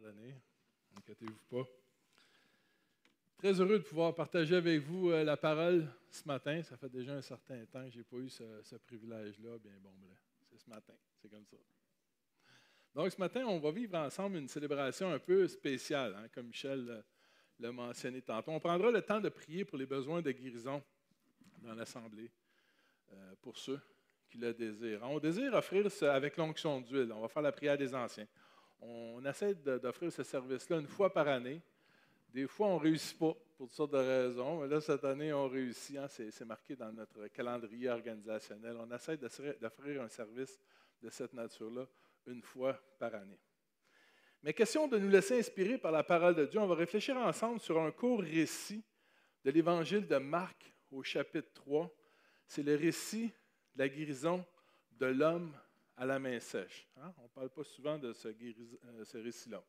donné. Inquiétez-vous pas. Très heureux de pouvoir partager avec vous la parole ce matin. Ça fait déjà un certain temps que je n'ai pas eu ce privilège-là. Bien bon, bref, c'est ce matin. C'est comme ça. Donc, ce matin, on va vivre ensemble une célébration un peu spéciale, hein, comme Michel l'a mentionné tantôt. On prendra le temps de prier pour les besoins de guérison dans l'Assemblée, pour ceux qui le désirent. On désire offrir ça avec l'onction d'huile. On va faire la prière des anciens. On essaie d'offrir ce service-là une fois par année. Des fois, on ne réussit pas pour toutes sortes de raisons. Mais là, cette année, on réussit. Hein, c'est marqué dans notre calendrier organisationnel. On essaie d'offrir un service de cette nature-là une fois par année. Mais question de nous laisser inspirer par la parole de Dieu. On va réfléchir ensemble sur un court récit de l'Évangile de Marc au chapitre 3. C'est le récit de la guérison de l'homme à la main sèche. Hein? On ne parle pas souvent de ce récit-là.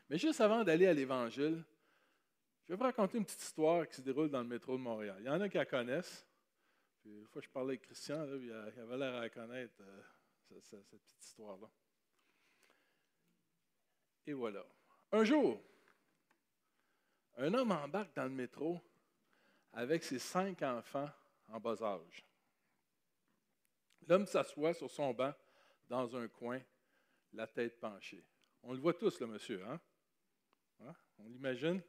Mais juste avant d'aller à l'Évangile, je vais vous raconter une petite histoire qui se déroule dans le métro de Montréal. Il y en a qui la connaissent. Puis, une fois, je parlais avec Christian, là, il avait l'air à connaître cette petite histoire-là. Et voilà. Un jour, un homme embarque dans le métro avec ses 5 enfants en bas âge. L'homme s'assoit sur son banc dans un coin, la tête penchée. On le voit tous, le monsieur, hein? On l'imagine?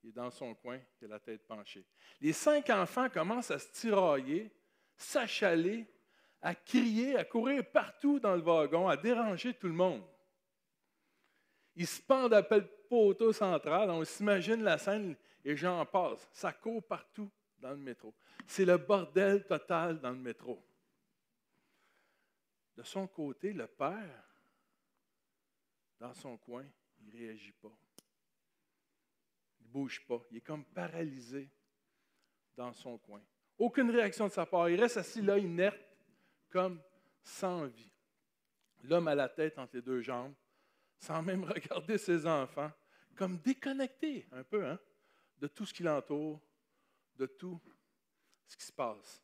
Il est dans son coin, il a la tête penchée. Les 5 enfants commencent à se tirailler, s'achaler, à crier, à courir partout dans le wagon, à déranger tout le monde. Ils se pendent après le poteau central, on s'imagine la scène et j'en passe. Ça court partout dans le métro. C'est le bordel total dans le métro. De son côté, le père, dans son coin, il ne réagit pas. Il ne bouge pas. Il est comme paralysé dans son coin. Aucune réaction de sa part. Il reste assis là, inerte, comme sans vie. L'homme a la tête entre les 2 jambes, sans même regarder ses enfants, comme déconnecté un peu de tout ce qui l'entoure, de tout ce qui se passe.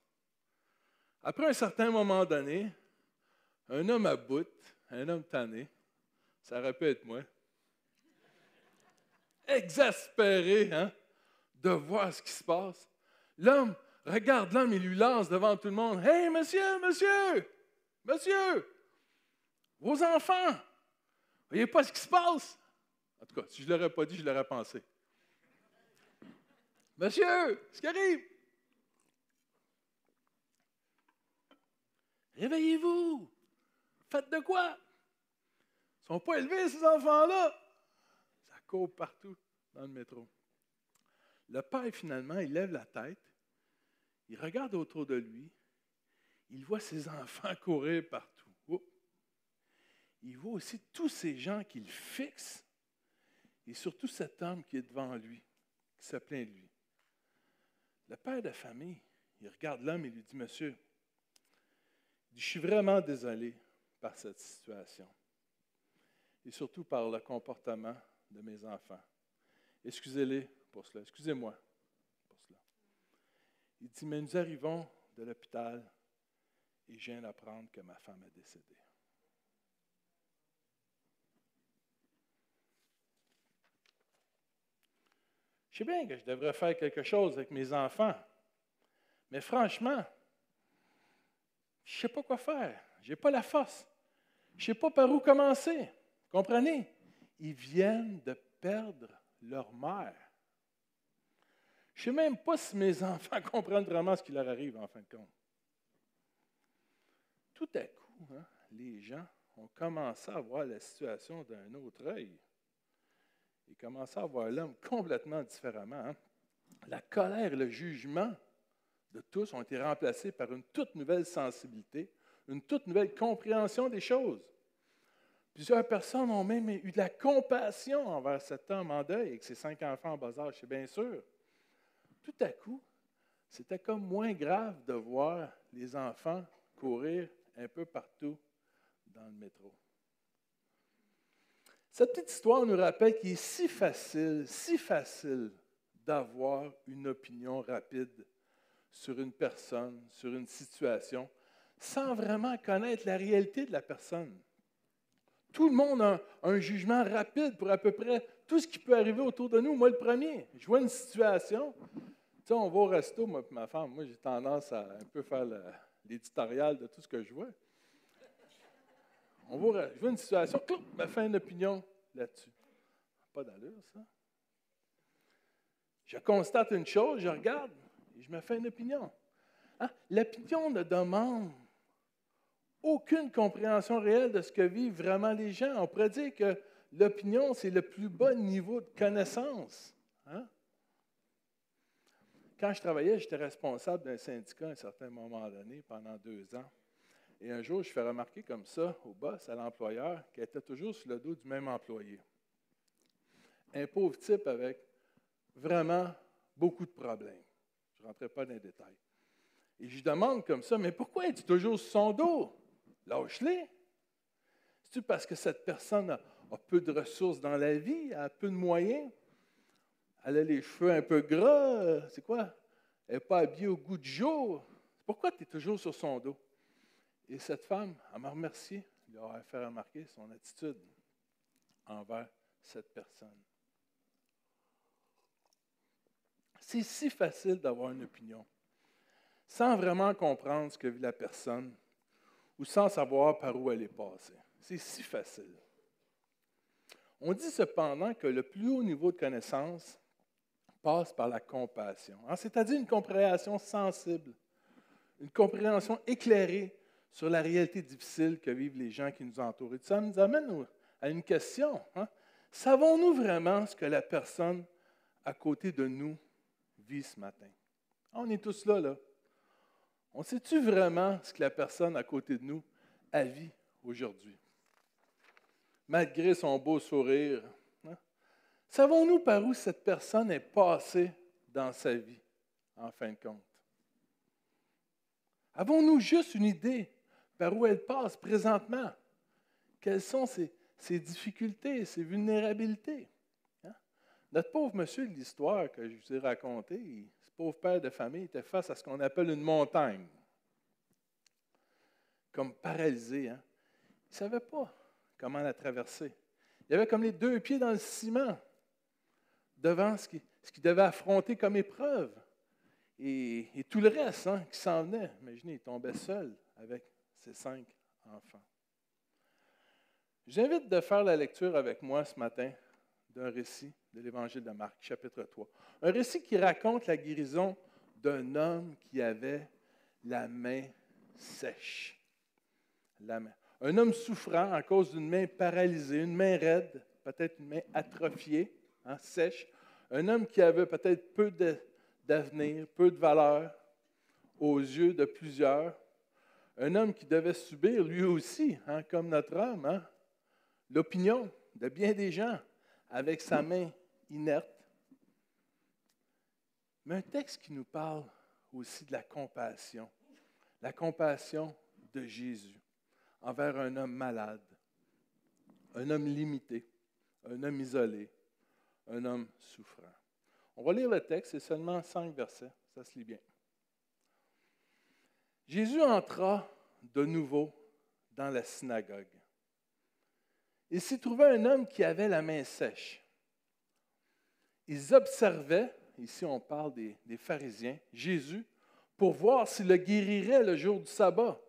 Après un certain moment donné, un homme à bout, un homme tanné, ça aurait pu être moi, exaspéré de voir ce qui se passe. L'homme regarde l'homme et lui lance devant tout le monde. « Hey, monsieur, vos enfants, vous ne voyez pas ce qui se passe? » En tout cas, si je ne l'aurais pas dit, je l'aurais pensé. « Monsieur, ce qui arrive? Réveillez-vous! Faites de quoi? Ils ne sont pas élevés, ces enfants-là! » Ça court partout dans le métro. Le père, finalement, il lève la tête, il regarde autour de lui, il voit ses enfants courir partout. Oh. Il voit aussi tous ces gens qui le fixent, et surtout cet homme qui est devant lui, qui se plaint de lui. Le père de famille, il regarde l'homme et lui dit, « Monsieur, je suis vraiment désolé par cette situation, et surtout par le comportement de mes enfants. Excusez-les pour cela, excusez-moi pour cela. » Il dit, « Mais nous arrivons de l'hôpital et je viens d'apprendre que ma femme est décédée. » Je sais bien que je devrais faire quelque chose avec mes enfants, mais franchement, je ne sais pas quoi faire. Je n'ai pas la force. Je ne sais pas par où commencer. Comprenez? Ils viennent de perdre leur mère. Je ne sais même pas si mes enfants comprennent vraiment ce qui leur arrive en fin de compte. Tout à coup, les gens ont commencé à voir la situation d'un autre œil. Ils commençaient à voir l'homme complètement différemment. La colère et le jugement de tous ont été remplacés par une toute nouvelle sensibilité, une toute nouvelle compréhension des choses. Plusieurs personnes ont même eu de la compassion envers cet homme en deuil avec ses 5 enfants en bas âge, c'est bien sûr. Tout à coup, c'était comme moins grave de voir les enfants courir un peu partout dans le métro. Cette petite histoire nous rappelle qu'il est si facile d'avoir une opinion rapide sur une personne, sur une situation, sans vraiment connaître la réalité de la personne. Tout le monde a un jugement rapide pour à peu près tout ce qui peut arriver autour de nous. Moi, le premier, je vois une situation. Tu sais, on va au resto, moi et ma femme. Moi, j'ai tendance à un peu faire l'éditorial de tout ce que je vois. Je vois une situation, je me fais une opinion là-dessus. Pas d'allure, ça. Je constate une chose, je regarde et je me fais une opinion. Hein? L'opinion ne demande aucune compréhension réelle de ce que vivent vraiment les gens. On pourrait dire que l'opinion, c'est le plus bas niveau de connaissance. Hein? Quand je travaillais, j'étais responsable d'un syndicat à un certain moment donné, pendant 2 ans. Et un jour, je fais remarquer comme ça au boss, à l'employeur, qu'elle était toujours sur le dos du même employé. Un pauvre type avec vraiment beaucoup de problèmes. Je ne rentrerai pas dans les détails. Et je lui demande comme ça, mais pourquoi es-tu toujours sur son dos? Lâche-les. C'est-tu parce que cette personne a peu de ressources dans la vie, a peu de moyens? Elle a les cheveux un peu gras, c'est quoi? Elle n'est pas habillée au goût du jour. Pourquoi tu es toujours sur son dos? Et cette femme, elle m'a remercié, lui a fait remarquer son attitude envers cette personne. C'est si facile d'avoir une opinion, sans vraiment comprendre ce que vit la personne ou sans savoir par où elle est passée. C'est si facile. On dit cependant que le plus haut niveau de connaissance passe par la compassion, c'est-à-dire une compréhension sensible, une compréhension éclairée sur la réalité difficile que vivent les gens qui nous entourent. Et ça nous amène à une question. Savons-nous vraiment ce que la personne à côté de nous vit ce matin? On est tous là. On sait-tu vraiment ce que la personne à côté de nous a vit aujourd'hui? Malgré son beau sourire, savons-nous par où cette personne est passée dans sa vie, en fin de compte? Avons-nous juste une idée par où elle passe présentement? Quelles sont ses difficultés, ses vulnérabilités? Notre pauvre monsieur de l'histoire que je vous ai raconté, ce pauvre père de famille était face à ce qu'on appelle une montagne, comme paralysé. Il ne savait pas comment la traverser. Il avait comme les 2 pieds dans le ciment devant ce qu'il devait affronter comme épreuve. Et tout le reste qui s'en venait. Imaginez, il tombait seul avec ses 5 enfants. J'invite de faire la lecture avec moi ce matin d'un récit de l'Évangile de Marc, chapitre 3. Un récit qui raconte la guérison d'un homme qui avait la main sèche. Un homme souffrant à cause d'une main paralysée, une main raide, peut-être une main atrophiée, sèche. Un homme qui avait peut-être peu d'avenir, peu de valeur aux yeux de plusieurs. Un homme qui devait subir lui aussi, comme notre homme, l'opinion de bien des gens avec sa main inerte. Mais un texte qui nous parle aussi de la compassion de Jésus envers un homme malade, un homme limité, un homme isolé, un homme souffrant. On va lire le texte, c'est seulement 5 versets, ça se lit bien. Jésus entra de nouveau dans la synagogue. Il s'y trouvait un homme qui avait la main sèche. Ils observaient, ici on parle des pharisiens, Jésus, pour voir s'il le guérirait le jour du sabbat.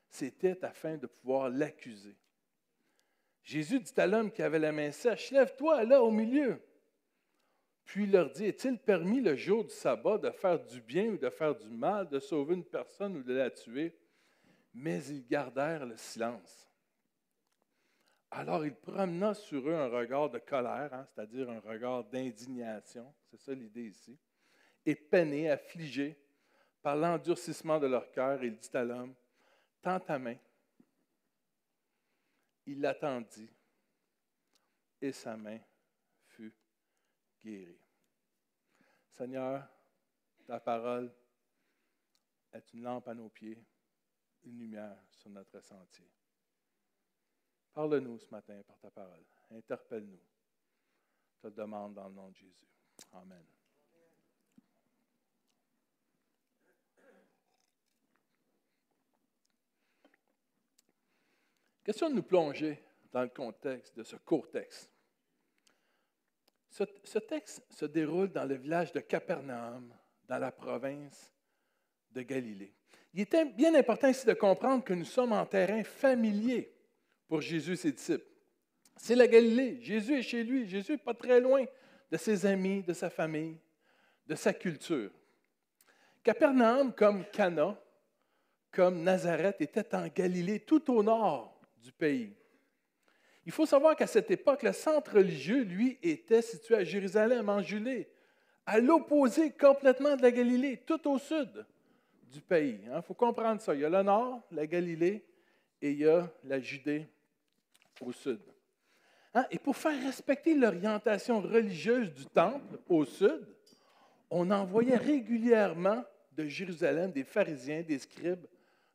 C'était afin de pouvoir l'accuser. Jésus dit à l'homme qui avait la main sèche, « Lève-toi là au milieu. » Puis il leur dit, « Est-il permis le jour du sabbat de faire du bien ou de faire du mal, de sauver une personne ou de la tuer? » Mais ils gardèrent le silence. Alors il promena sur eux un regard de colère, c'est-à-dire un regard d'indignation, c'est ça l'idée ici, et peiné, affligé par l'endurcissement de leur cœur, il dit à l'homme, « Tends ta main. » Il l'attendit et sa main fut guérie. Seigneur, ta parole est une lampe à nos pieds, une lumière sur notre sentier. Parle-nous ce matin par ta parole. Interpelle-nous. Je te le demande dans le nom de Jésus. Amen. Question de nous plonger dans le contexte de ce court texte. Ce texte se déroule dans le village de Capernaum, dans la province de Galilée. Il est bien important ici de comprendre que nous sommes en terrain familier pour Jésus et ses disciples. C'est la Galilée. Jésus est chez lui. Jésus n'est pas très loin de ses amis, de sa famille, de sa culture. Capernaum, comme Cana, comme Nazareth, était en Galilée, tout au nord du pays. Il faut savoir qu'à cette époque, le centre religieux, lui, était situé à Jérusalem, en Judée, à l'opposé complètement de la Galilée, tout au sud du pays. Il faut comprendre ça. Il y a le nord, la Galilée, et il y a la Judée au sud. Et pour faire respecter l'orientation religieuse du temple au sud, on envoyait régulièrement de Jérusalem des pharisiens, des scribes,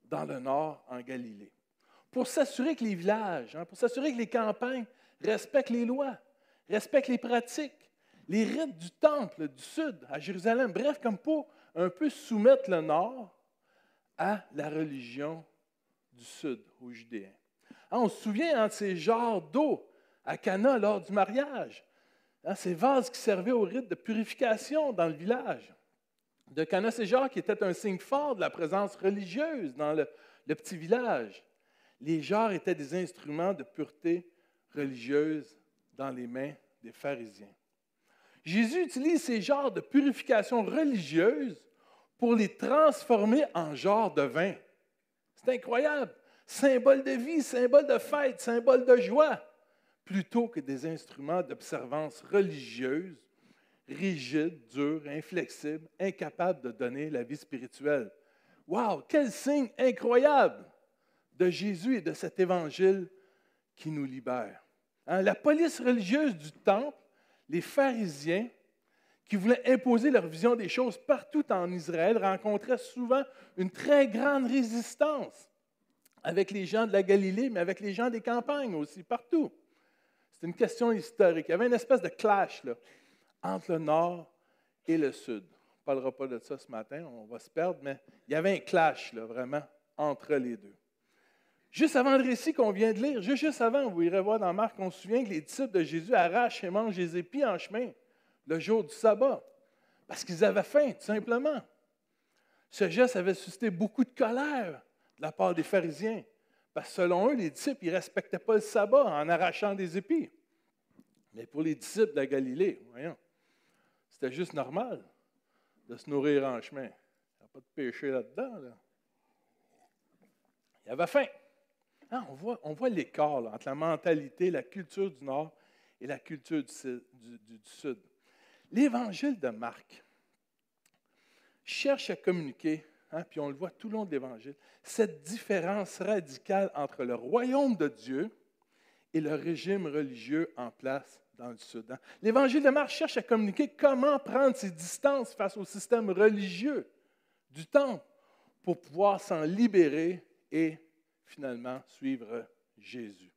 dans le nord, en Galilée, pour s'assurer que les villages, pour s'assurer que les campagnes respectent les lois, respectent les pratiques, les rites du temple du sud, à Jérusalem. Bref, comme pour un peu soumettre le nord à la religion du sud, aux Judéens. On se souvient de ces jarres d'eau à Cana lors du mariage, ces vases qui servaient au rite de purification dans le village de Cana, ces jarres qui étaient un signe fort de la présence religieuse dans le petit village. Les jarres étaient des instruments de pureté religieuse dans les mains des pharisiens. Jésus utilise ces jarres de purification religieuse pour les transformer en jarres de vin. C'est incroyable. Symbole de vie, symbole de fête, symbole de joie, plutôt que des instruments d'observance religieuse, rigides, durs, inflexibles, incapables de donner la vie spirituelle. Wow, quel signe incroyable de Jésus et de cet évangile qui nous libère. La police religieuse du temple, les pharisiens, qui voulaient imposer leur vision des choses partout en Israël, rencontraient souvent une très grande résistance avec les gens de la Galilée, mais avec les gens des campagnes aussi, partout. C'est une question historique. Il y avait une espèce de clash là, entre le nord et le sud. On ne parlera pas de ça ce matin, on va se perdre, mais il y avait un clash là, vraiment entre les deux. Juste avant le récit qu'on vient de lire, juste avant, vous irez voir dans Marc, on se souvient que les disciples de Jésus arrachent et mangent des épis en chemin le jour du sabbat, parce qu'ils avaient faim, tout simplement. Ce geste avait suscité beaucoup de colère de la part des pharisiens, parce que selon eux, les disciples, ils ne respectaient pas le sabbat en arrachant des épis. Mais pour les disciples de la Galilée, voyons, c'était juste normal de se nourrir en chemin. Il n'y a pas de péché là-dedans. Là. Il y avait faim. On voit l'écart là, entre la mentalité, la culture du Nord et la culture du Sud. L'Évangile de Marc cherche à communiquer, puis on le voit tout le long de l'Évangile, cette différence radicale entre le royaume de Dieu et le régime religieux en place dans le Sud. L'Évangile de Marc cherche à communiquer comment prendre ses distances face au système religieux du temple pour pouvoir s'en libérer et finalement suivre Jésus.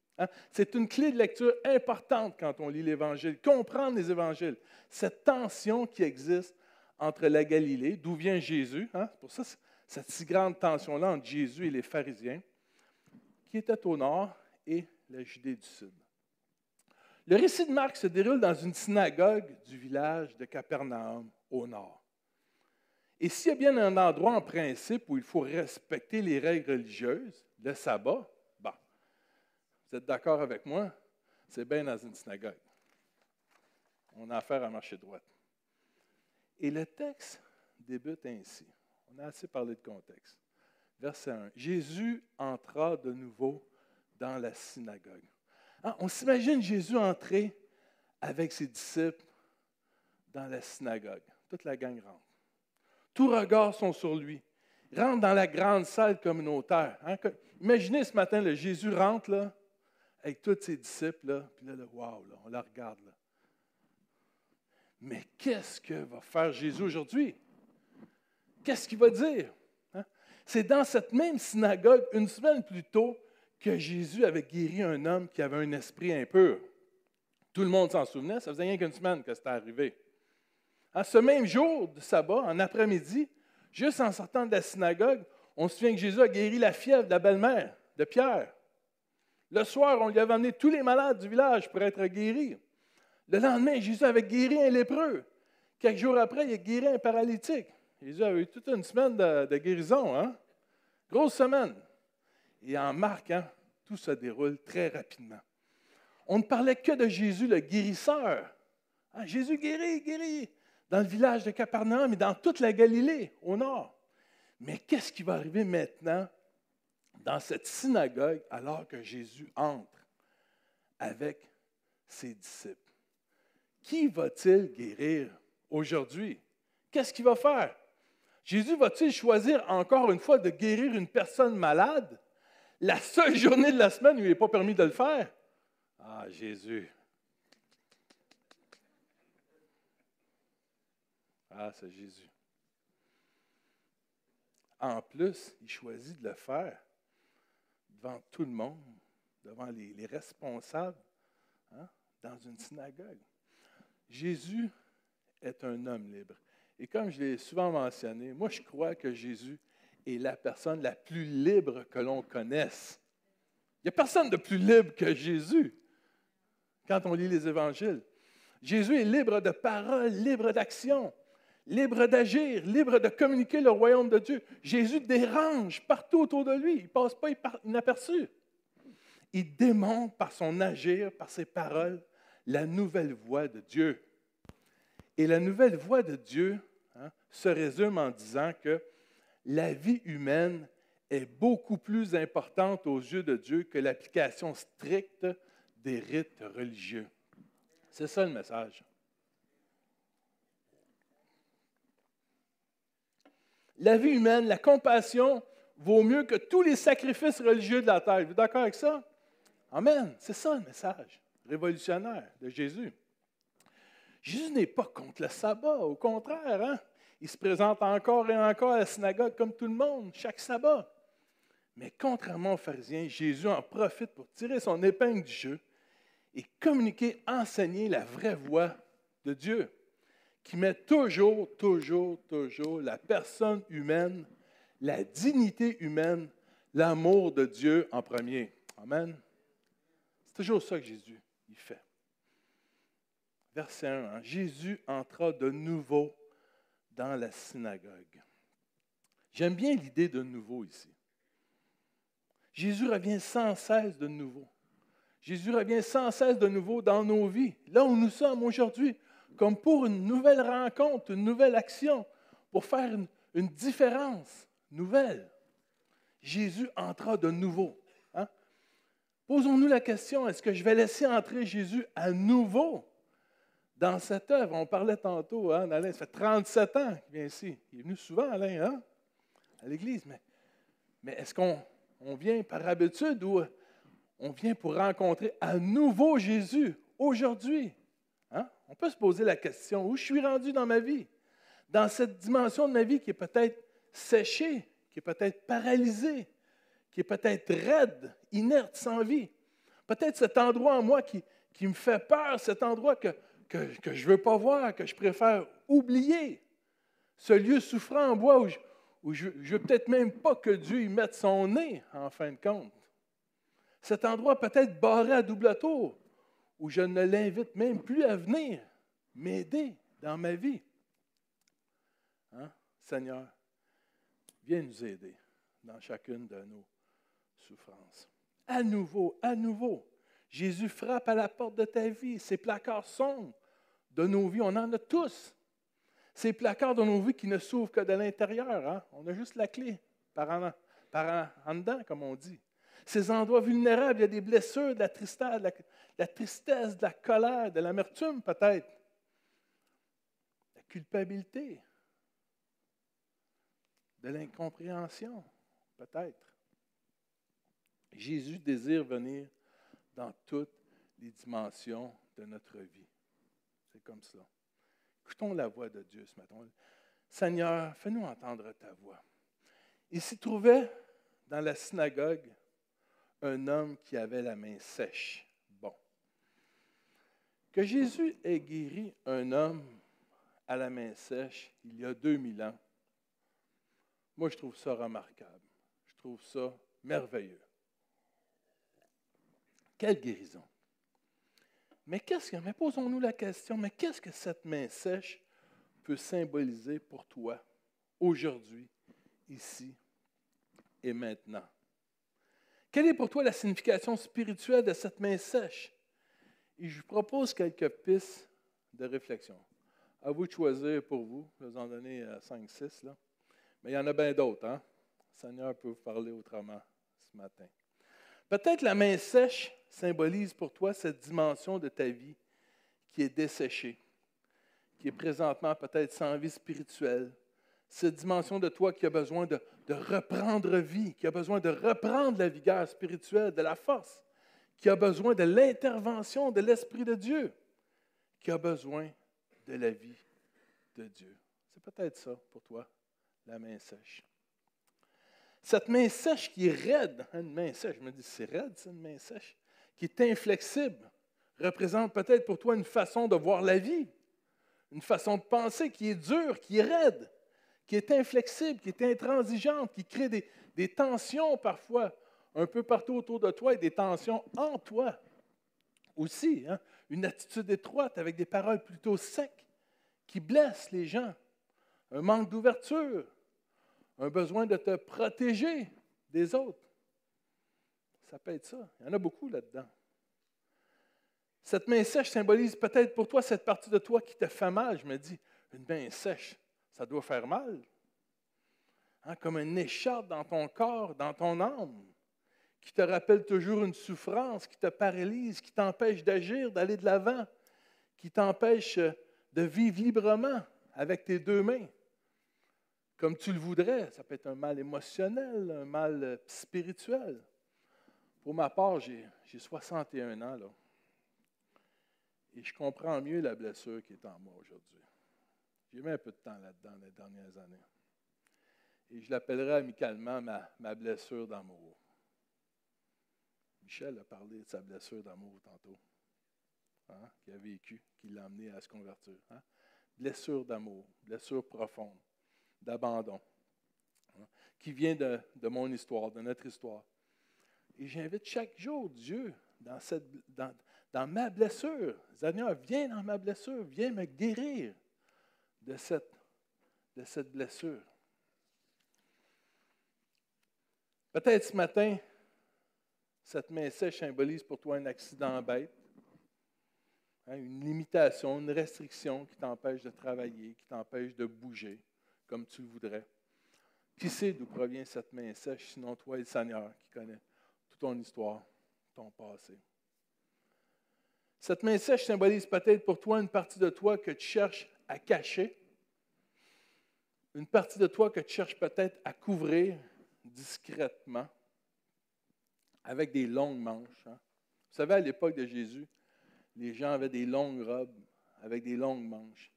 C'est une clé de lecture importante quand on lit l'Évangile, comprendre les Évangiles, cette tension qui existe entre la Galilée, d'où vient Jésus, c'est pour ça cette si grande tension-là entre Jésus et les pharisiens, qui étaient au nord, et la Judée du sud. Le récit de Marc se déroule dans une synagogue du village de Capernaum, au nord. Et s'il y a bien un endroit en principe où il faut respecter les règles religieuses, le sabbat, vous êtes d'accord avec moi? C'est bien dans une synagogue. On a affaire à marcher droite. Et le texte débute ainsi. On a assez parlé de contexte. Verset 1. Jésus entra de nouveau dans la synagogue. On s'imagine Jésus entrer avec ses disciples dans la synagogue. Toute la gang rentre. Tous regards sont sur lui. Il rentre dans la grande salle communautaire. Imaginez ce matin, là, Jésus rentre là, avec tous ses disciples, là, puis là, wow, là, on la regarde. Là. Mais qu'est-ce que va faire Jésus aujourd'hui? Qu'est-ce qu'il va dire? C'est dans cette même synagogue, une semaine plus tôt, que Jésus avait guéri un homme qui avait un esprit impur. Tout le monde s'en souvenait, ça faisait rien qu'une semaine que c'était arrivé. Ce même jour du sabbat, en après-midi, juste en sortant de la synagogue, on se souvient que Jésus a guéri la fièvre de la belle-mère de Pierre. Le soir, on lui avait amené tous les malades du village pour être guéris. Le lendemain, Jésus avait guéri un lépreux. Quelques jours après, il a guéri un paralytique. Jésus avait eu toute une semaine de guérison. Hein? Grosse semaine. Et en Marc, hein, tout se déroule très rapidement. On ne parlait que de Jésus, le guérisseur. Hein, Jésus guérit, dans le village de Capernaum et dans toute la Galilée, au nord. Mais qu'est-ce qui va arriver maintenant dans cette synagogue alors que Jésus entre avec ses disciples? Qui va-t-il guérir aujourd'hui? Qu'est-ce qu'il va faire? Jésus va-t-il choisir encore une fois de guérir une personne malade? La seule journée de la semaine où il n'est pas permis de le faire? Ah, Jésus! Ah, c'est Jésus. En plus, il choisit de le faire devant tout le monde, devant les responsables, hein, dans une synagogue. Jésus est un homme libre. Et comme je l'ai souvent mentionné, moi je crois que Jésus est la personne la plus libre que l'on connaisse. Il n'y a personne de plus libre que Jésus quand on lit les évangiles. Jésus est libre de parole, libre d'action, libre d'agir, libre de communiquer le royaume de Dieu. Jésus dérange partout autour de lui. Il ne passe pas inaperçu. Il démontre par son agir, par ses paroles, la nouvelle voie de Dieu. Et la nouvelle voie de Dieu, hein, se résume en disant que la vie humaine est beaucoup plus importante aux yeux de Dieu que l'application stricte des rites religieux. C'est ça le message. La vie humaine, la compassion, vaut mieux que tous les sacrifices religieux de la terre. Vous êtes d'accord avec ça? Amen. C'est ça le message révolutionnaire de Jésus. Jésus n'est pas contre le sabbat, au contraire. Hein? Il se présente encore et encore à la synagogue comme tout le monde, chaque sabbat. Mais contrairement aux pharisiens, Jésus en profite pour tirer son épingle du jeu et communiquer, enseigner la vraie voie de Dieu, qui met toujours la personne humaine, la dignité humaine, l'amour de Dieu en premier. Amen. C'est toujours ça que Jésus il fait. Verset 1. Hein, Jésus entra de nouveau dans la synagogue. J'aime bien l'idée de nouveau ici. Jésus revient sans cesse de nouveau. Jésus revient sans cesse de nouveau dans nos vies, là où nous sommes aujourd'hui, comme pour une nouvelle rencontre, une nouvelle action, pour faire une différence nouvelle. Jésus entra de nouveau. Hein? Posons-nous la question, est-ce que je vais laisser entrer Jésus à nouveau dans cette œuvre? On parlait tantôt, hein, Alain, ça fait 37 ans qu'il vient ici. Il est venu souvent, Alain, hein, à l'Église. Mais est-ce qu'on vient par habitude ou on vient pour rencontrer à nouveau Jésus aujourd'hui? Hein? On peut se poser la question, où je suis rendu dans ma vie? Dans cette dimension de ma vie qui est peut-être séchée, qui est peut-être paralysée, qui est peut-être raide, inerte, sans vie. Peut-être cet endroit en moi qui me fait peur, cet endroit que je ne veux pas voir, que je préfère oublier. Ce lieu souffrant en bois où je ne veux peut-être même pas que Dieu y mette son nez, en fin de compte. Cet endroit peut-être barré à double tour, où je ne l'invite même plus à venir m'aider dans ma vie. Hein? Seigneur, viens nous aider dans chacune de nos souffrances. À nouveau, Jésus frappe à la porte de ta vie. Ces placards sombres de nos vies, on en a tous. Ces placards de nos vies qui ne s'ouvrent que de l'intérieur. Hein? On a juste la clé par en dedans, comme on dit. Ces endroits vulnérables, il y a des blessures, de la tristesse, de la colère, de l'amertume peut-être, de la culpabilité, de l'incompréhension peut-être. Jésus désire venir dans toutes les dimensions de notre vie. C'est comme ça. Écoutons la voix de Dieu ce matin. Seigneur, fais-nous entendre ta voix. Il s'y trouvait dans la synagogue un homme qui avait la main sèche. Bon. Que Jésus ait guéri un homme à la main sèche il y a 2000 ans, moi je trouve ça remarquable. Je trouve ça merveilleux. Quelle guérison! Mais posons-nous la question, mais qu'est-ce que cette main sèche peut symboliser pour toi, aujourd'hui, ici et maintenant? Quelle est pour toi la signification spirituelle de cette main sèche? Et je vous propose quelques pistes de réflexion. À vous de choisir pour vous. Je vais vous en donner 5-6. Mais il y en a bien d'autres. Hein? Le Seigneur peut vous parler autrement ce matin. Peut-être la main sèche symbolise pour toi cette dimension de ta vie qui est desséchée, qui est présentement peut-être sans vie spirituelle. Cette dimension de toi qui a besoin de reprendre vie, qui a besoin de reprendre la vigueur spirituelle, de la force, qui a besoin de l'intervention de l'Esprit de Dieu, qui a besoin de la vie de Dieu. C'est peut-être ça pour toi, la main sèche. Cette main sèche qui est raide, une main sèche, je me dis, c'est raide, c'est une main sèche, qui est inflexible, représente peut-être pour toi une façon de voir la vie, une façon de penser qui est dure, qui est raide, qui est inflexible, qui est intransigeante, qui crée des tensions parfois un peu partout autour de toi et des tensions en toi aussi. Hein? Une attitude étroite avec des paroles plutôt secs qui blessent les gens, un manque d'ouverture, un besoin de te protéger des autres. Ça peut être ça. Il y en a beaucoup là-dedans. Cette main sèche symbolise peut-être pour toi cette partie de toi qui te fait mal. Je me dis, une main sèche, ça doit faire mal. Hein, comme une écharpe dans ton corps, dans ton âme, qui te rappelle toujours une souffrance, qui te paralyse, qui t'empêche d'agir, d'aller de l'avant, qui t'empêche de vivre librement avec tes deux mains, comme tu le voudrais. Ça peut être un mal émotionnel, un mal spirituel. Pour ma part, j'ai 61 ans, là, et je comprends mieux la blessure qui est en moi aujourd'hui. J'ai mis un peu de temps là-dedans dans les dernières années. Et je l'appellerai amicalement ma blessure d'amour. Michel a parlé de sa blessure d'amour tantôt, hein, qu'il a vécu, qui l'a amené à se convertir. Hein? Blessure d'amour, blessure profonde, d'abandon, hein, qui vient de mon histoire, de notre histoire. Et j'invite chaque jour Dieu dans ma blessure. Seigneur, viens dans ma blessure, viens me guérir de cette blessure. Peut-être ce matin, cette main sèche symbolise pour toi un accident bête, hein, une limitation, une restriction qui t'empêche de travailler, qui t'empêche de bouger comme tu le voudrais. Qui sait d'où provient cette main sèche, sinon toi et le Seigneur qui connaît toute ton histoire, ton passé. Cette main sèche symbolise peut-être pour toi une partie de toi que tu cherches à cacher, une partie de toi que tu cherches peut-être à couvrir discrètement, avec des longues manches. Hein. Vous savez, à l'époque de Jésus, les gens avaient des longues robes avec des longues manches.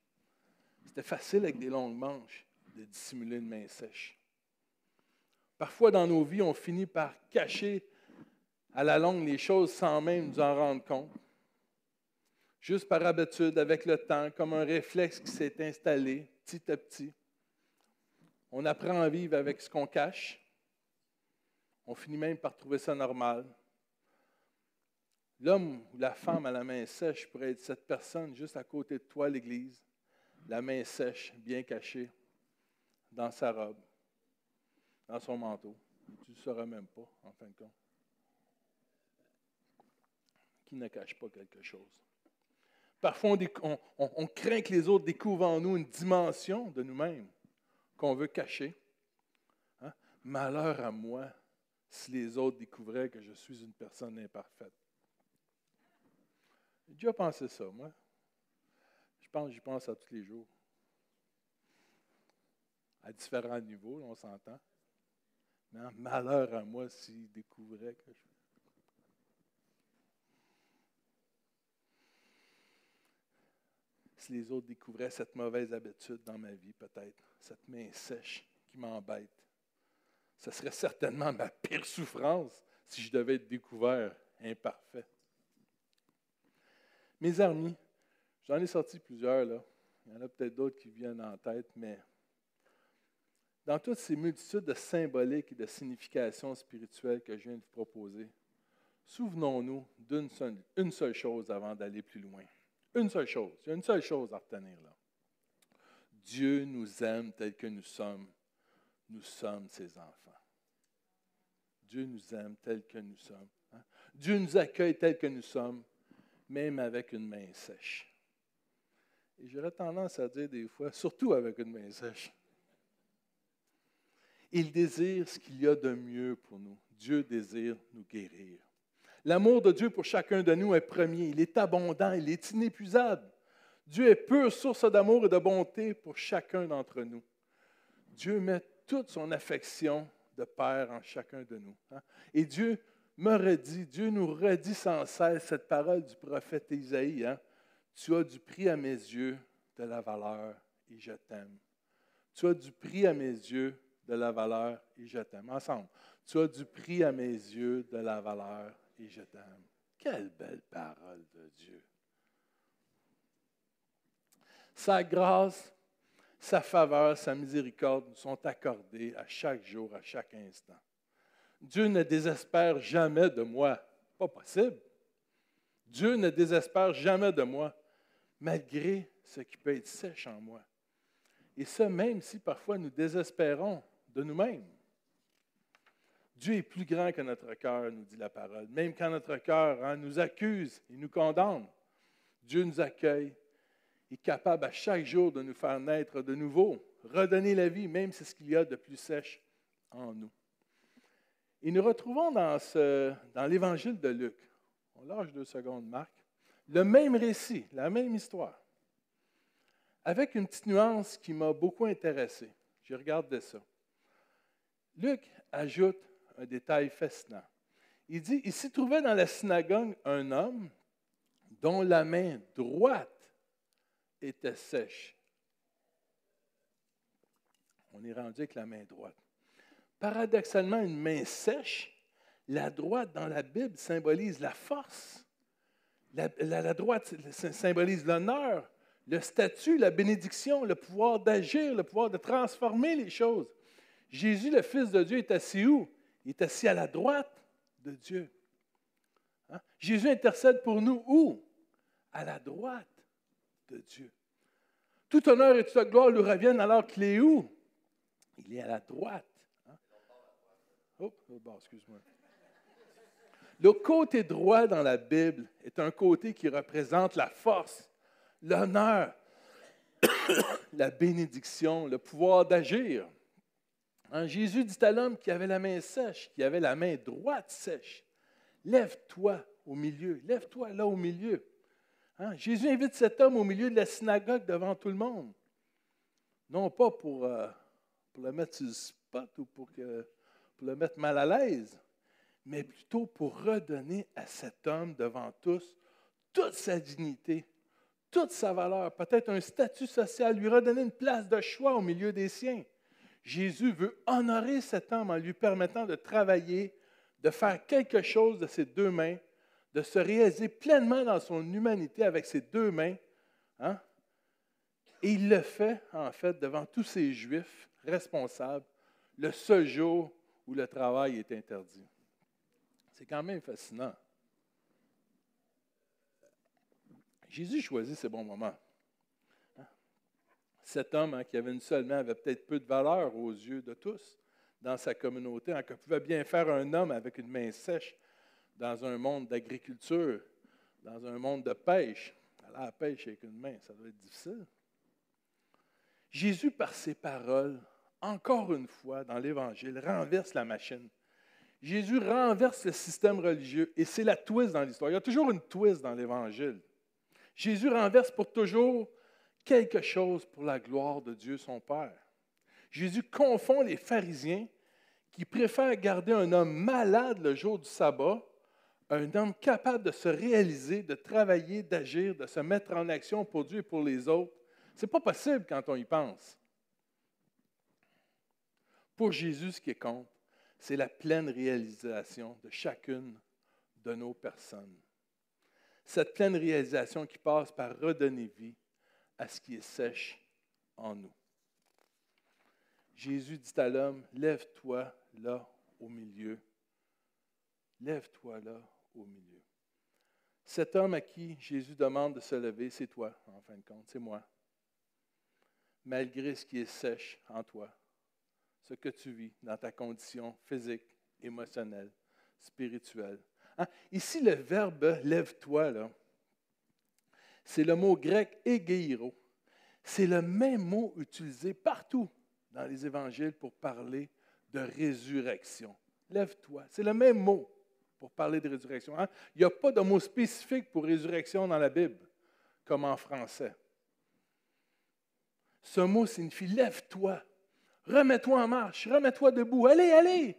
C'était facile avec des longues manches de dissimuler une main sèche. Parfois, dans nos vies, on finit par cacher à la longue les choses sans même nous en rendre compte. Juste par habitude, avec le temps, comme un réflexe qui s'est installé petit à petit. On apprend à vivre avec ce qu'on cache. On finit même par trouver ça normal. L'homme ou la femme à la main sèche pourrait être cette personne juste à côté de toi à l'église, la main sèche, bien cachée, dans sa robe, dans son manteau. Tu ne le sauras même pas, en fin de compte. Qui ne cache pas quelque chose. Parfois, on craint que les autres découvrent en nous une dimension de nous-mêmes qu'on veut cacher. Hein? Malheur à moi si les autres découvraient que je suis une personne imparfaite. J'ai déjà pensé ça, moi. J'y pense à tous les jours. À différents niveaux, on s'entend. Mais malheur à moi s'ils découvraient que je... Si les autres découvraient cette mauvaise habitude dans ma vie, peut-être, cette main sèche qui m'embête, ce serait certainement ma pire souffrance si je devais être découvert imparfait. Mes amis, j'en ai sorti plusieurs, là. Il y en a peut-être d'autres qui viennent en tête, mais dans toutes ces multitudes de symboliques et de significations spirituelles que je viens de vous proposer, souvenons-nous une seule chose avant d'aller plus loin. Une seule chose. Il y a une seule chose à retenir là. Dieu nous aime tel que nous sommes. Nous sommes ses enfants. Dieu nous aime tel que nous sommes. Hein? Dieu nous accueille tel que nous sommes, même avec une main sèche. Et j'aurais tendance à dire des fois, surtout avec une main sèche. Il désire ce qu'il y a de mieux pour nous. Dieu désire nous guérir. L'amour de Dieu pour chacun de nous est premier. Il est abondant, il est inépuisable. Dieu est pure source d'amour et de bonté pour chacun d'entre nous. Dieu met toute son affection de Père en chacun de nous. Hein? Et Dieu nous redit sans cesse cette parole du prophète Isaïe. Hein? Tu as du prix à mes yeux, de la valeur, et je t'aime. Tu as du prix à mes yeux, de la valeur, et je t'aime. Ensemble. Tu as du prix à mes yeux, de la valeur, et je t'aime. Quelle belle parole de Dieu. Sa grâce, sa faveur, sa miséricorde nous sont accordées à chaque jour, à chaque instant. Dieu ne désespère jamais de moi. Pas possible. Dieu ne désespère jamais de moi, malgré ce qui peut être sèche en moi. Et ce, même si parfois nous désespérons de nous-mêmes. Dieu est plus grand que notre cœur, nous dit la parole. Même quand notre cœur nous accuse et nous condamne, Dieu nous accueille, est capable à chaque jour de nous faire naître de nouveau, redonner la vie, même si c'est ce qu'il y a de plus sèche en nous. Et nous retrouvons dans l'Évangile de Luc, on lâche 2 secondes, Marc, le même récit, la même histoire, avec une petite nuance qui m'a beaucoup intéressé. J'ai regardé ça. Luc ajoute un détail fascinant. Il dit, il s'y trouvait dans la synagogue un homme dont la main droite était sèche. On est rendu avec la main droite. Paradoxalement, une main sèche, la droite dans la Bible symbolise la force. La droite symbolise l'honneur, le statut, la bénédiction, le pouvoir d'agir, le pouvoir de transformer les choses. Jésus, le Fils de Dieu, est assis où? Il est assis à la droite de Dieu. Hein? Jésus intercède pour nous où? À la droite de Dieu. Tout honneur et toute gloire lui reviennent alors qu'il est où? Il est à la droite. Hein? Oh, excuse-moi. Le côté droit dans la Bible est un côté qui représente la force, l'honneur, la bénédiction, le pouvoir d'agir. Hein, Jésus dit à l'homme qui avait la main sèche, qui avait la main droite sèche, lève-toi au milieu, lève-toi là au milieu. Hein, Jésus invite cet homme au milieu de la synagogue devant tout le monde. Non pas pour le mettre sur le spot ou pour le mettre mal à l'aise, mais plutôt pour redonner à cet homme devant tous toute sa dignité, toute sa valeur, peut-être un statut social, lui redonner une place de choix au milieu des siens. Jésus veut honorer cet homme en lui permettant de travailler, de faire quelque chose de ses 2 mains, de se réaliser pleinement dans son humanité avec ses 2 mains. Hein? Et il le fait, en fait, devant tous ces Juifs responsables, le seul jour où le travail est interdit. C'est quand même fascinant. Jésus choisit ses bons moments. Cet homme qui avait une seule main avait peut-être peu de valeur aux yeux de tous dans sa communauté. Que pouvait bien faire un homme avec une main sèche dans un monde d'agriculture, dans un monde de pêche? Aller à la pêche avec une main, ça doit être difficile. Jésus, par ses paroles, encore une fois dans l'Évangile, renverse la machine. Jésus renverse le système religieux et c'est la twist dans l'histoire. Il y a toujours une twist dans l'Évangile. Jésus renverse pour toujours quelque chose pour la gloire de Dieu son Père. Jésus confond les pharisiens qui préfèrent garder un homme malade le jour du sabbat, un homme capable de se réaliser, de travailler, d'agir, de se mettre en action pour Dieu et pour les autres. Ce n'est pas possible quand on y pense. Pour Jésus, ce qui compte, c'est la pleine réalisation de chacune de nos personnes. Cette pleine réalisation qui passe par redonner vie à ce qui est sèche en nous. Jésus dit à l'homme, lève-toi là au milieu. Lève-toi là au milieu. Cet homme à qui Jésus demande de se lever, c'est toi, en fin de compte, c'est moi. Malgré ce qui est sèche en toi, ce que tu vis dans ta condition physique, émotionnelle, spirituelle. Hein? Ici, le verbe « lève-toi », là, c'est le mot grec « égeiro ». C'est le même mot utilisé partout dans les évangiles pour parler de résurrection. Lève-toi. C'est le même mot pour parler de résurrection. Hein? Il n'y a pas de mot spécifique pour résurrection dans la Bible, comme en français. Ce mot signifie lève-toi, remets-toi en marche, remets-toi debout. Allez, allez,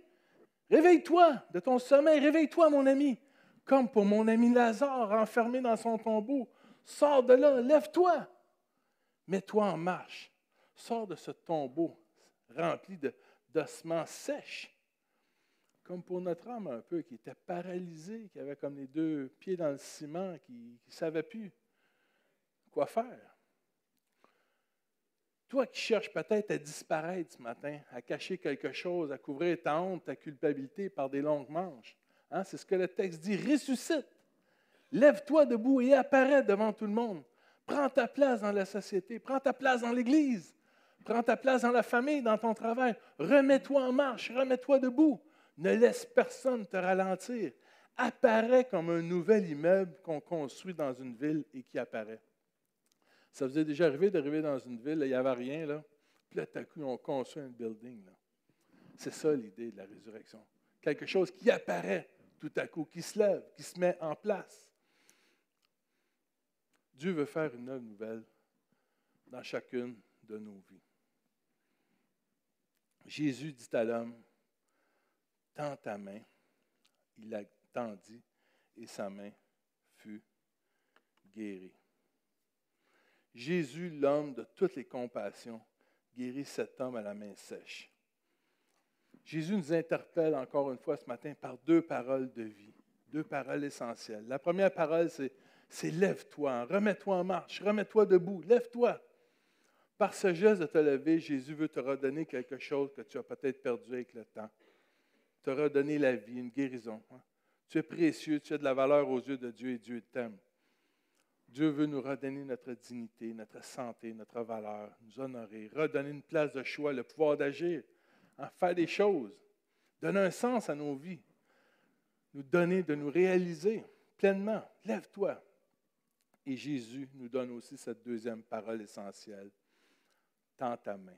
réveille-toi de ton sommeil, réveille-toi, mon ami. Comme pour mon ami Lazare, enfermé dans son tombeau. Sors de là, lève-toi. Mets-toi en marche. Sors de ce tombeau rempli d'ossements sèches. Comme pour notre âme un peu, qui était paralysé, qui avait comme les deux pieds dans le ciment, qui ne savait plus quoi faire. Toi qui cherches peut-être à disparaître ce matin, à cacher quelque chose, à couvrir ta honte, ta culpabilité par des longues manches. Hein, c'est ce que le texte dit. Ressuscite. Lève-toi debout et apparais devant tout le monde. Prends ta place dans la société, prends ta place dans l'Église, prends ta place dans la famille, dans ton travail. Remets-toi en marche, remets-toi debout. Ne laisse personne te ralentir. Apparais comme un nouvel immeuble qu'on construit dans une ville et qui apparaît. Ça vous est déjà arrivé d'arriver dans une ville, là, il n'y avait rien, là, puis là, tout à coup, on construit un building. Là. C'est ça l'idée de la résurrection. Quelque chose qui apparaît tout à coup, qui se lève, qui se met en place. Dieu veut faire une œuvre nouvelle dans chacune de nos vies. Jésus dit à l'homme, « Tends ta main. » Il la tendit et sa main fut guérie. Jésus, l'homme de toutes les compassions, guérit cet homme à la main sèche. Jésus nous interpelle encore une fois ce matin par deux paroles de vie, deux paroles essentielles. La première parole, c'est lève-toi, remets-toi en marche, remets-toi debout, lève-toi. Par ce geste de te lever, Jésus veut te redonner quelque chose que tu as peut-être perdu avec le temps. Te redonner la vie, une guérison. Tu es précieux, tu as de la valeur aux yeux de Dieu et Dieu t'aime. Dieu veut nous redonner notre dignité, notre santé, notre valeur, nous honorer, redonner une place de choix, le pouvoir d'agir, faire des choses, donner un sens à nos vies, nous donner de nous réaliser pleinement. Lève-toi. Et Jésus nous donne aussi cette deuxième parole essentielle. Tends ta main.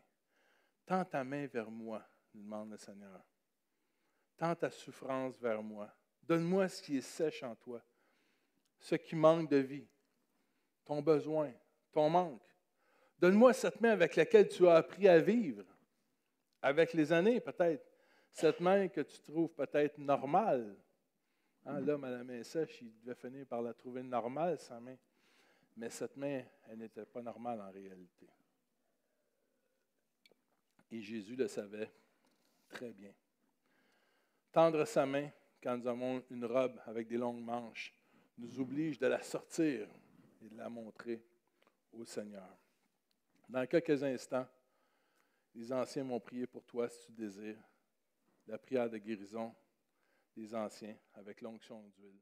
Tends ta main vers moi, nous demande le Seigneur. Tends ta souffrance vers moi. Donne-moi ce qui est sèche en toi, ce qui manque de vie, ton besoin, ton manque. Donne-moi cette main avec laquelle tu as appris à vivre, avec les années peut-être. Cette main que tu trouves peut-être normale. Hein, l'homme à la main sèche, il devait finir par la trouver normale, sa main. Mais cette main, elle n'était pas normale en réalité. Et Jésus le savait très bien. Tendre sa main quand nous avons une robe avec des longues manches nous oblige de la sortir et de la montrer au Seigneur. Dans quelques instants, les anciens vont prier pour toi si tu désires. La prière de guérison des anciens avec l'onction d'huile.